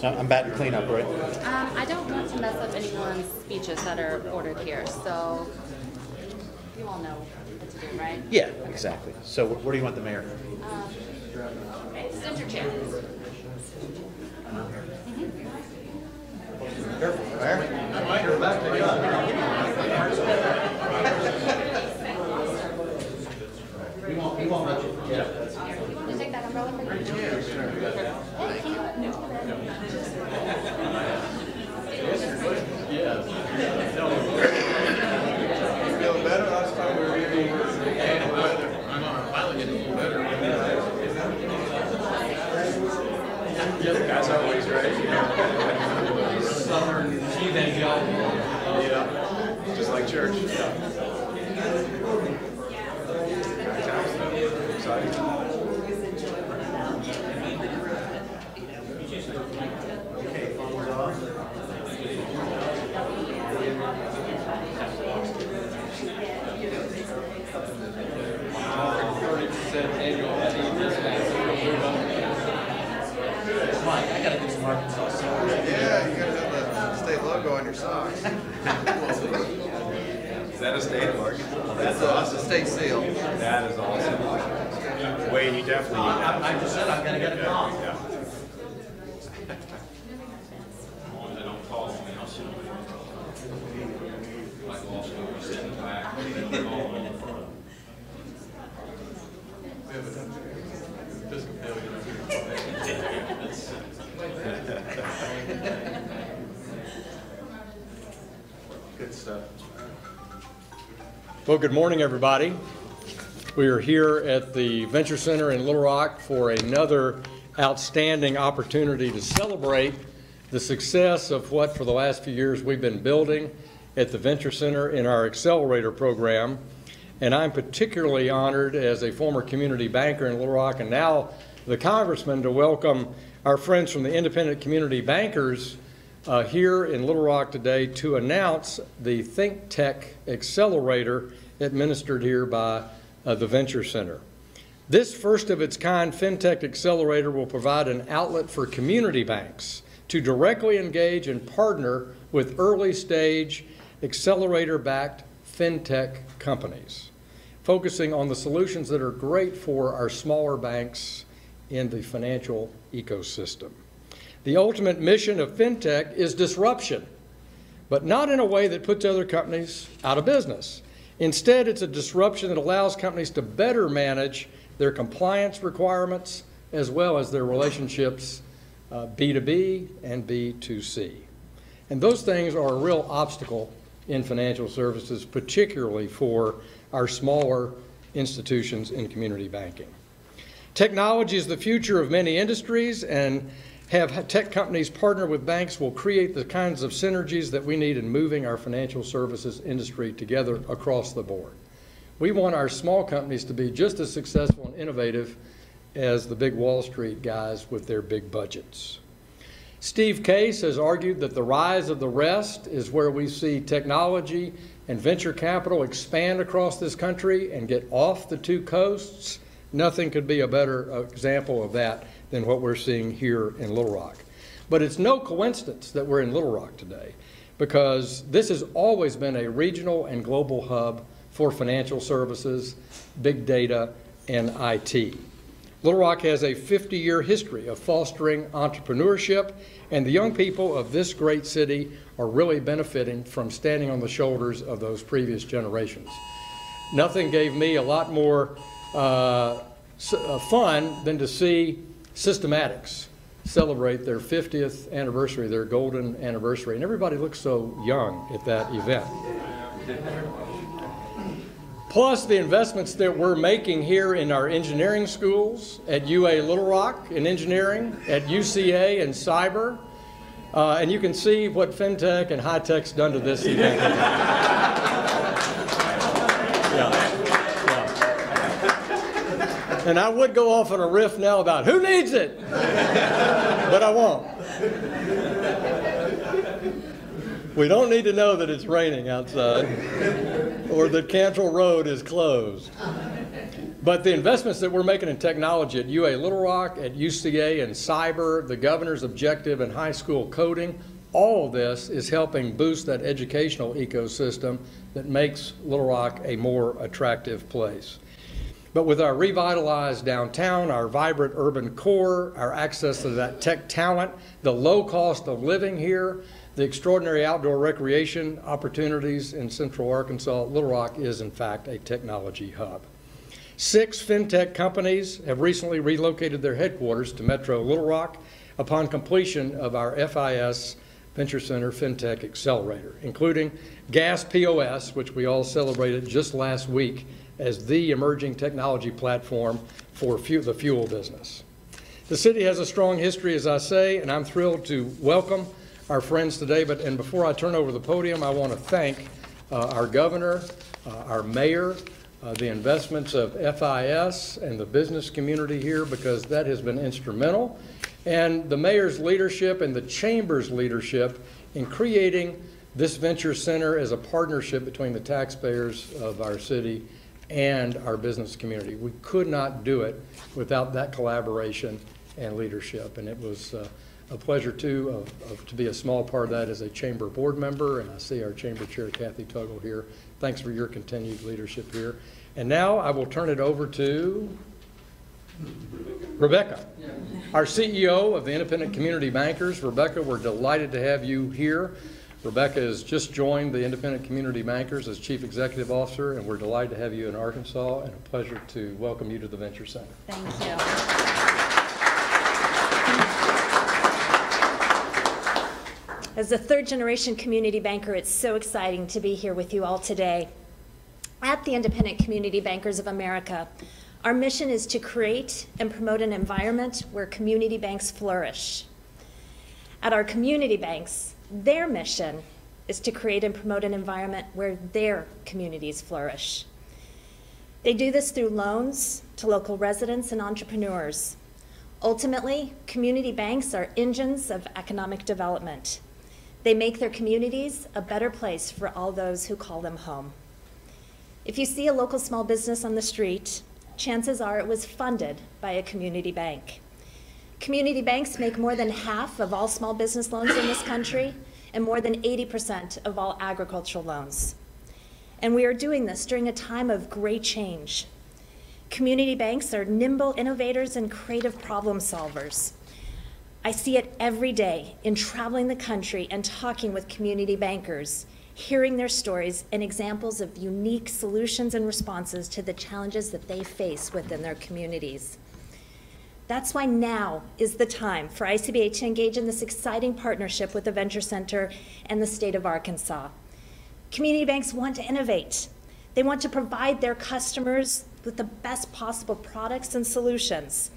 I'm batting cleanup, right? I don't want to mess up anyone's speeches that are ordered here, so you all know what to do, right? Yeah, exactly. So where do you want the mayor? Okay, sit your chair. Careful, Mayor. You're back to He won't let you forget. Can you take that umbrella for me? Yeah, sure. Thank you. Feeling better? Last time we were getting weather. I'm finally getting a little better. As always, right? Southern evangelical. Yeah. Just like church. Exciting. Mike, I gotta do some Arkansas sauce. Yeah, you gotta have the state logo on your socks. Is that a state of Arkansas? That's a state seal. That is awesome. Wayne, you definitely. I just said I'm gonna get a comp. Yeah. Good stuff. Well, good morning, everybody. We are here at the Venture Center in Little Rock for another outstanding opportunity to celebrate the success of what for the last few years we've been building at the Venture Center in our Accelerator program. And I'm particularly honored as a former community banker in Little Rock and now the congressman to welcome our friends from the Independent Community Bankers here in Little Rock today to announce the ThinkTech Accelerator administered here by the Venture Center. This first of its kind FinTech Accelerator will provide an outlet for community banks to directly engage and partner with early stage accelerator-backed FinTech companies, focusing on the solutions that are great for our smaller banks in the financial ecosystem. The ultimate mission of FinTech is disruption, but not in a way that puts other companies out of business. Instead, it's a disruption that allows companies to better manage their compliance requirements as well as their relationships B2B and B2C. And those things are a real obstacle in financial services, particularly for our smaller institutions in community banking. Technology is the future of many industries, and have tech companies partner with banks will create the kinds of synergies that we need in moving our financial services industry together across the board. We want our small companies to be just as successful and innovative as the big Wall Street guys with their big budgets. Steve Case has argued that the rise of the rest is where we see technology and venture capital expand across this country and get off the two coasts. Nothing could be a better example of that than what we're seeing here in Little Rock. But it's no coincidence that we're in Little Rock today, because this has always been a regional and global hub for financial services, big data, and IT. Little Rock has a 50-year history of fostering entrepreneurship, and the young people of this great city are really benefiting from standing on the shoulders of those previous generations. Nothing gave me a lot more fun than to see Systematics celebrate their 50th anniversary, their golden anniversary. And everybody looks so young at that event. Plus the investments that we're making here in our engineering schools, at UA Little Rock in engineering, at UCA in cyber. And you can see what FinTech and high tech's done to this event. Yeah. And I would go off on a riff now about who needs it, but I won't. We don't need to know that it's raining outside or that Cantrell Road is closed. But the investments that we're making in technology at UA Little Rock, at UCA in cyber, the governor's objective in high school coding, all of this is helping boost that educational ecosystem that makes Little Rock a more attractive place. But with our revitalized downtown, our vibrant urban core, our access to that tech talent, the low cost of living here, the extraordinary outdoor recreation opportunities in Central Arkansas, Little Rock is in fact a technology hub. 6 FinTech companies have recently relocated their headquarters to Metro Little Rock upon completion of our FIS Venture Center FinTech Accelerator, including Gas POS, which we all celebrated just last week as the emerging technology platform for the fuel business. The city has a strong history, as I say, and I'm thrilled to welcome our friends today. And before I turn over the podium, I want to thank our governor, our mayor, the investments of FIS and the business community here, because that has been instrumental, and the mayor's leadership and the chamber's leadership in creating this venture center as a partnership between the taxpayers of our city and our business community. We could not do it without that collaboration and leadership, and it was a pleasure too to be a small part of that as a chamber board member, and I see our chamber chair Kathy Tuggle here. Thanks for your continued leadership here. And now I will turn it over to Rebecca, our CEO of the Independent Community Bankers. Rebecca, we're delighted to have you here. Rebecca has just joined the Independent Community Bankers as Chief Executive Officer, and we're delighted to have you in Arkansas, and a pleasure to welcome you to the Venture Center. Thank you. As a third-generation community banker, it's so exciting to be here with you all today. At the Independent Community Bankers of America, our mission is to create and promote an environment where community banks flourish. At our community banks, their mission is to create and promote an environment where their communities flourish. They do this through loans to local residents and entrepreneurs. Ultimately, community banks are engines of economic development. They make their communities a better place for all those who call them home. If you see a local small business on the street, chances are it was funded by a community bank. Community banks make more than half of all small business loans in this country and more than 80% of all agricultural loans. And we are doing this during a time of great change. Community banks are nimble innovators and creative problem solvers. I see it every day in traveling the country and talking with community bankers, hearing their stories and examples of unique solutions and responses to the challenges that they face within their communities. That's why now is the time for ICBA to engage in this exciting partnership with the Venture Center and the state of Arkansas. Community banks want to innovate. They want to provide their customers with the best possible products and solutions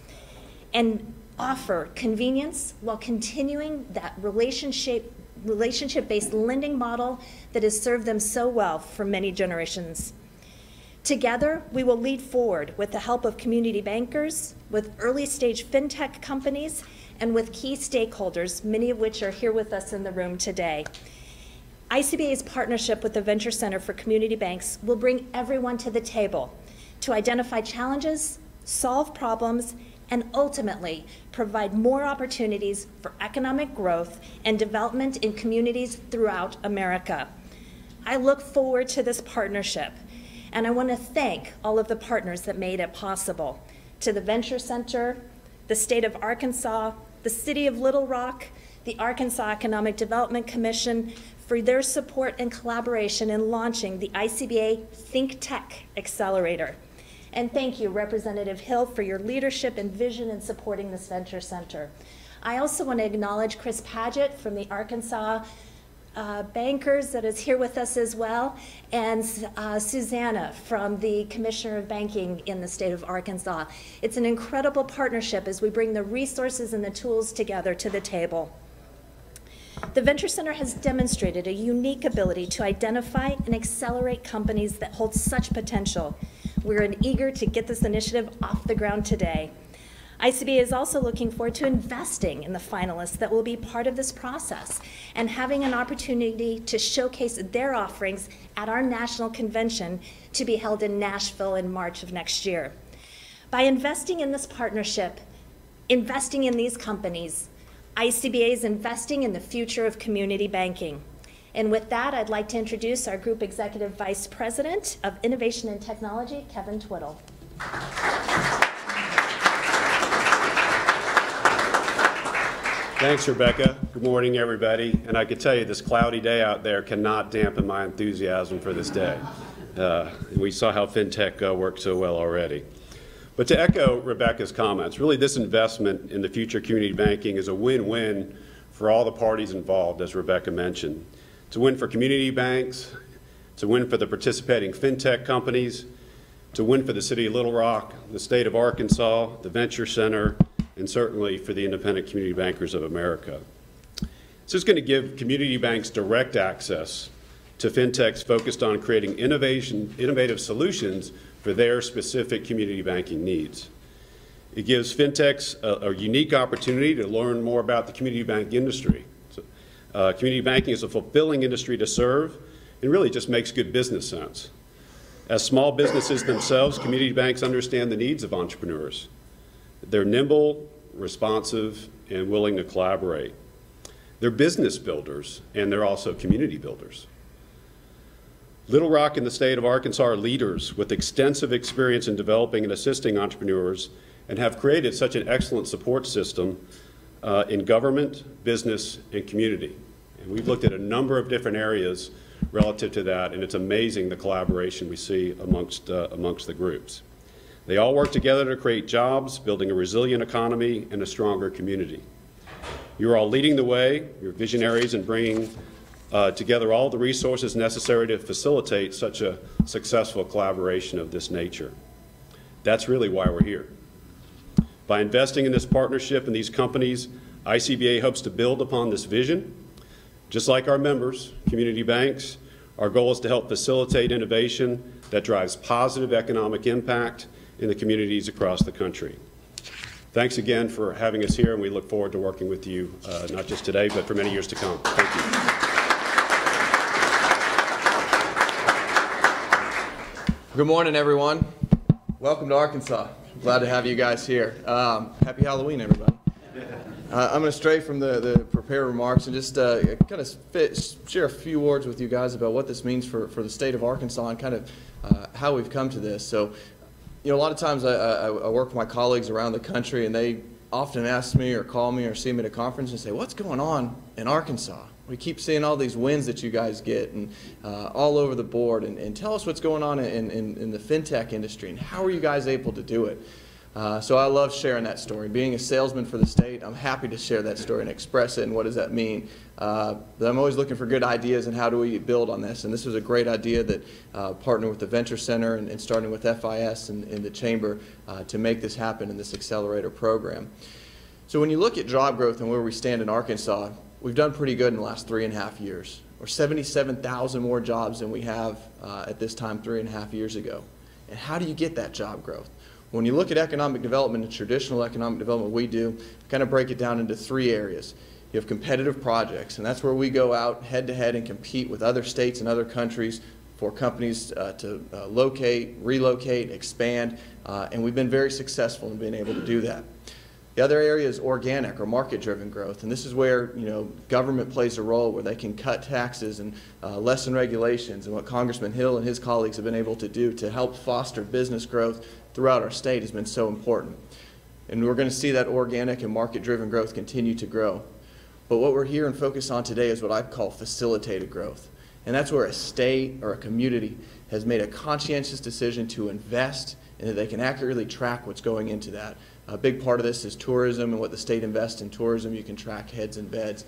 and offer convenience while continuing that relationship-based lending model that has served them so well for many generations. Together, we will lead forward with the help of community bankers, with early-stage FinTech companies, and with key stakeholders, many of which are here with us in the room today. ICBA's partnership with the Venture Center for Community Banks will bring everyone to the table to identify challenges, solve problems, and ultimately provide more opportunities for economic growth and development in communities throughout America. I look forward to this partnership, and I want to thank all of the partners that made it possible. To the Venture Center, the state of Arkansas, the city of Little Rock, the Arkansas Economic Development Commission for their support and collaboration in launching the ICBA ThinkTech Accelerator. And thank you, Representative Hill, for your leadership and vision in supporting this Venture Center. I also want to acknowledge Chris Paget from the Arkansas bankers that is here with us as well, and Susanna from the Commissioner of Banking in the state of Arkansas. It's an incredible partnership as we bring the resources and the tools together to the table. The Venture Center has demonstrated a unique ability to identify and accelerate companies that hold such potential. We're eager to get this initiative off the ground today. ICBA is also looking forward to investing in the finalists that will be part of this process and having an opportunity to showcase their offerings at our national convention to be held in Nashville in March of next year. By investing in this partnership, investing in these companies, ICBA is investing in the future of community banking. And with that, I'd like to introduce our Group Executive Vice President of Innovation and Technology, Kevin Twiddle. Thanks, Rebecca. Good morning, everybody. And I can tell you this cloudy day out there cannot dampen my enthusiasm for this day. We saw how FinTech worked so well already. But to echo Rebecca's comments, really this investment in the future community banking is a win-win for all the parties involved, as Rebecca mentioned. It's a win for community banks, it's a win for the participating FinTech companies, it's a win for the city of Little Rock, the state of Arkansas, the Venture Center, and certainly for the independent community bankers of America. This is going to give community banks direct access to fintechs focused on creating innovative solutions for their specific community banking needs. It gives fintechs a unique opportunity to learn more about the community bank industry. Community banking is a fulfilling industry to serve and really just makes good business sense. As small businesses themselves, community banks understand the needs of entrepreneurs. They're nimble, responsive, and willing to collaborate. They're business builders, and they're also community builders. Little Rock and the state of Arkansas are leaders with extensive experience in developing and assisting entrepreneurs and have created such an excellent support system in government, business, and community. And we've looked at a number of different areas relative to that, and it's amazing the collaboration we see amongst the groups. They all work together to create jobs, building a resilient economy and a stronger community. You're all leading the way, you're visionaries in bringing together all the resources necessary to facilitate such a successful collaboration of this nature. That's really why we're here. By investing in this partnership and these companies, ICBA hopes to build upon this vision. Just like our members, community banks, our goal is to help facilitate innovation that drives positive economic impact in the communities across the country. Thanks again for having us here, and we look forward to working with you, not just today, but for many years to come. Thank you. Good morning, everyone. Welcome to Arkansas. Glad to have you guys here. Happy Halloween, everybody. I'm going to stray from the prepared remarks and just kind of share a few words with you guys about what this means for the state of Arkansas and kind of how we've come to this. So, you know, a lot of times I work with my colleagues around the country, and they often ask me or call me or see me at a conference and say, what's going on in Arkansas? We keep seeing all these wins that you guys get and all over the board, and tell us what's going on in the FinTech industry and how are you guys able to do it? So I love sharing that story. Being a salesman for the state, I'm happy to share that story and express it and what does that mean. But I'm always looking for good ideas and how do we build on this. And this was a great idea that partnering with the Venture Center and starting with FIS and the Chamber to make this happen in this Accelerator program. So when you look at job growth and where we stand in Arkansas, we've done pretty good in the last 3.5 years. We're 77,000 more jobs than we have at this time 3.5 years ago. And how do you get that job growth? When you look at economic development and traditional economic development we do, kind of break it down into 3 areas. You have competitive projects, and that's where we go out head to head and compete with other states and other countries for companies to locate, relocate, expand, and we've been very successful in being able to do that. The other area is organic or market-driven growth, and this is where government plays a role where they can cut taxes and lessen regulations, and what Congressman Hill and his colleagues have been able to do to help foster business growth throughout our state has been so important. And we're going to see that organic and market-driven growth continue to grow. But what we're here and focused on today is what I call facilitated growth. And that's where a state or a community has made a conscientious decision to invest and that they can accurately track what's going into that. A big part of this is tourism and what the state invests in tourism. You can track heads and beds.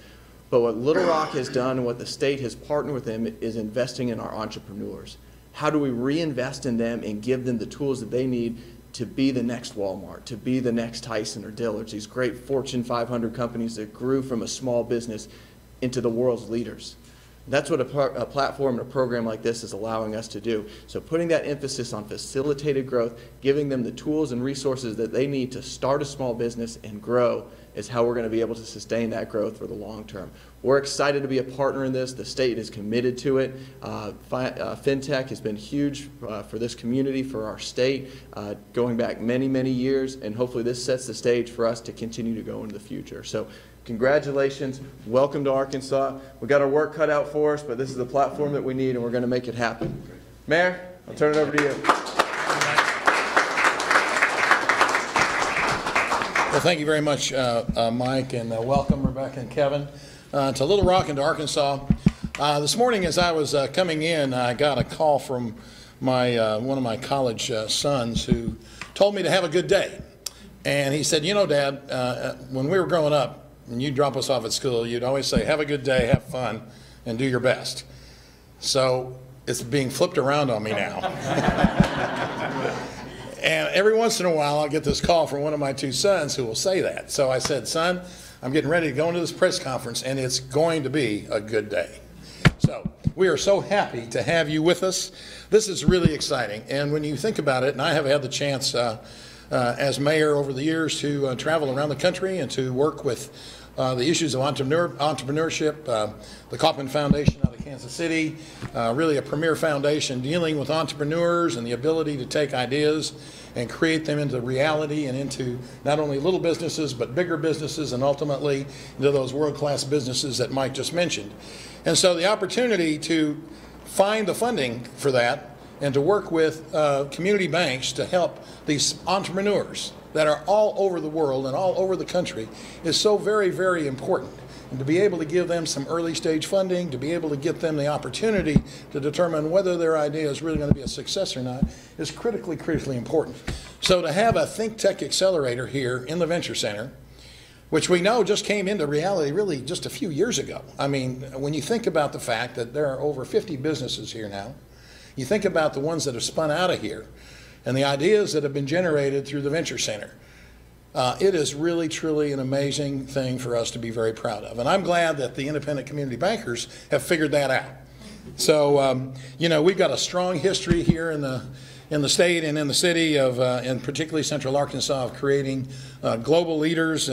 But what Little Rock has done and what the state has partnered with them is investing in our entrepreneurs. How do we reinvest in them and give them the tools that they need to be the next Walmart, to be the next Tyson or Dillard's, these great Fortune 500 companies that grew from a small business into the world's leaders. That's what a platform and a program like this is allowing us to do. So putting that emphasis on facilitated growth, giving them the tools and resources that they need to start a small business and grow is how we're going to be able to sustain that growth for the long term. We're excited to be a partner in this. The state is committed to it. FinTech has been huge for this community, for our state, going back many, many years, and hopefully this sets the stage for us to continue to go into the future. So congratulations. Welcome to Arkansas. We've got our work cut out for us, but this is the platform that we need, and we're going to make it happen. Mayor, I'll turn it over to you. Well, thank you very much, Mike, and welcome, Rebecca and Kevin, to Little Rock and to Arkansas. This morning as I was coming in, I got a call from one of my college sons who told me to have a good day. And he said, you know, Dad, when we were growing up, when you'd drop us off at school, you'd always say, have a good day, have fun, and do your best. So it's being flipped around on me now. And every once in a while, I'll get this call from one of my two sons who will say that. So I said, son, I'm getting ready to go into this press conference, and it's going to be a good day. So we are so happy to have you with us. This is really exciting. And when you think about it, and I have had the chance as mayor over the years to travel around the country and to work with the issues of entrepreneurship, the Kauffman Foundation out of Kansas City, really a premier foundation dealing with entrepreneurs and the ability to take ideas and create them into reality and into not only little businesses but bigger businesses and ultimately into those world-class businesses that Mike just mentioned. And so the opportunity to find the funding for that and to work with community banks to help these entrepreneurs that are all over the world and all over the country is so very, very important. And to be able to give them some early stage funding, to be able to get them the opportunity to determine whether their idea is really going to be a success or not is critically important. So to have a ThinkTech Accelerator here in the Venture Center, which we know just came into reality really just a few years ago. I mean, when you think about the fact that there are over 50 businesses here now, you think about the ones that have spun out of here and the ideas that have been generated through the Venture Center. It is really, truly an amazing thing for us to be very proud of. And I'm glad that the independent community bankers have figured that out. So, you know, we've got a strong history here in the state and in the city of, and particularly Central Arkansas, of creating global leaders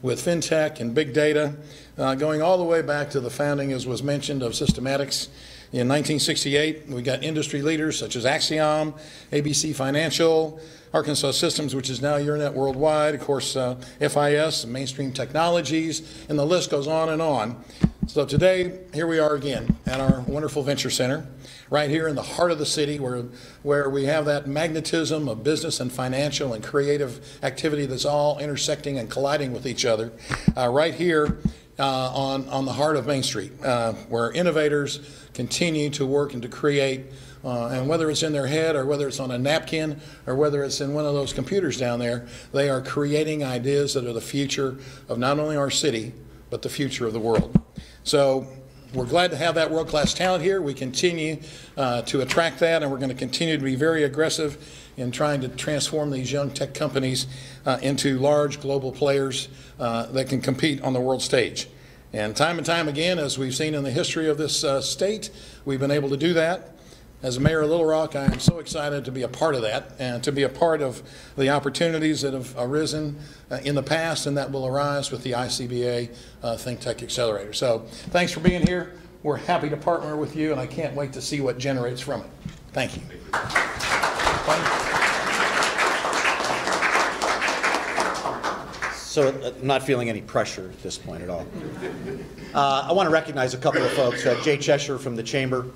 with FinTech and big data, going all the way back to the founding, as was mentioned, of Systematics. In 1968, we got industry leaders such as Axiom, ABC Financial, Arkansas Systems, which is now Euronet Worldwide, of course, FIS, Mainstream Technologies, and the list goes on and on. So today, here we are again at our wonderful Venture Center, right here in the heart of the city where we have that magnetism of business and financial and creative activity that's all intersecting and colliding with each other, right here on the heart of Main Street, where innovators continue to work and to create, and whether it's in their head or whether it's on a napkin or whether it's in one of those computers down there, they are creating ideas that are the future of not only our city, but the future of the world. So we're glad to have that world-class talent here. We continue to attract that, and we're going to continue to be very aggressive in trying to transform these young tech companies into large global players that can compete on the world stage. And time again, as we've seen in the history of this state, we've been able to do that. As mayor of Little Rock, I am so excited to be a part of that and to be a part of the opportunities that have arisen in the past and that will arise with the ICBA ThinkTech Accelerator. So thanks for being here. We're happy to partner with you, and I can't wait to see what generates from it. Thank you. So I'm not feeling any pressure at this point at all. I want to recognize a couple of folks, Jay Cheshire from the Chamber,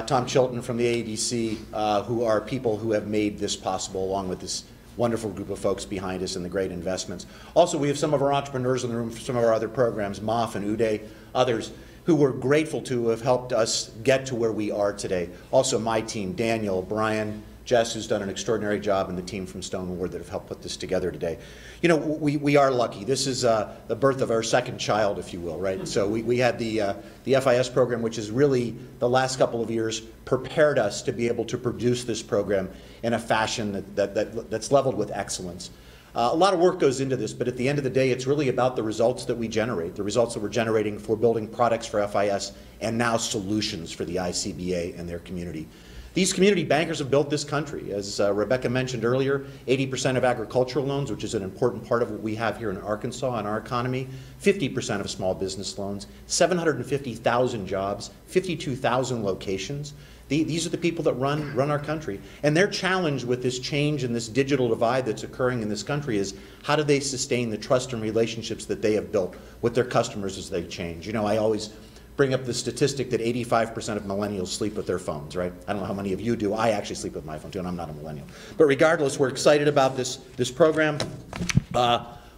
Tom Chilton from the AADC, who are people who have made this possible, along with this wonderful group of folks behind us and the great investments. Also, we have some of our entrepreneurs in the room for some of our other programs, Moff and Uday, others, who we're grateful to have helped us get to where we are today. Also, my team, Daniel, Brian, Jess, who's done an extraordinary job, and the team from Stone Ward that have helped put this together today. You know, we are lucky. This is the birth of our second child, if you will, right? So we had the FIS program, which is really, the last couple of years, prepared us to be able to produce this program in a fashion that's leveled with excellence. A lot of work goes into this, but at the end of the day, it's really about the results that we generate, the results that we're generating for building products for FIS and now solutions for the ICBA and their community. These community bankers have built this country. As Rebecca mentioned earlier, 80% of agricultural loans, which is an important part of what we have here in Arkansas and our economy, 50% of small business loans, 750,000 jobs, 52,000 locations. These are the people that run our country. And their challenge with this change and this digital divide that's occurring in this country is, how do they sustain the trust and relationships that they have built with their customers as they change? You know, I always bring up the statistic that 85% of millennials sleep with their phones, right? I don't know how many of you do. I actually sleep with my phone too, and I'm not a millennial. But regardless, we're excited about this program.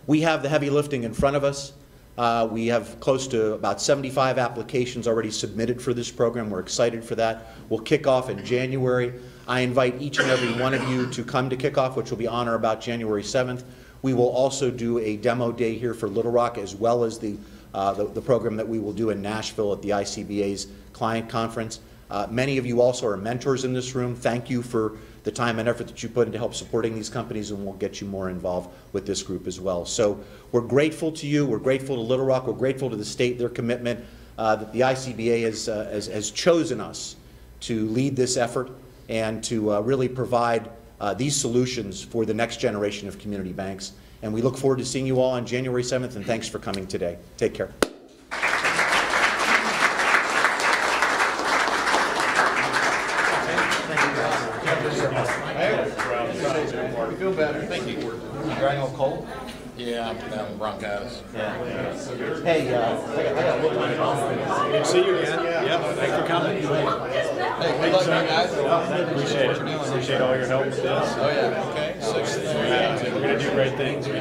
We have the heavy lifting in front of us. We have close to about 75 applications already submitted for this program. We're excited for that. We'll kick off in January. I invite each and every one of you to come to kickoff, which will be on or about January 7th. We will also do a demo day here for Little Rock, as well as the program that we will do in Nashville at the ICBA's client conference. Many of you also are mentors in this room. Thank you for the time and effort that you put into help supporting these companies, and we'll get you more involved with this group as well. So we're grateful to you. We're grateful to Little Rock. We're grateful to the state, their commitment, that the ICBA has chosen us to lead this effort and to really provide these solutions for the next generation of community banks. And we look forward to seeing you all on January 7th, and thanks for coming today. Take care. I feel better. Thank you. You're getting all cold? Yeah, I'm having bronchitis. Yeah. Hey, I got a little See you again. Yep. Thanks for coming. Hey, good luck, guys. Appreciate it. Appreciate all your help with this. Oh, yeah. Okay, 6:30. We're going to do great things. We do.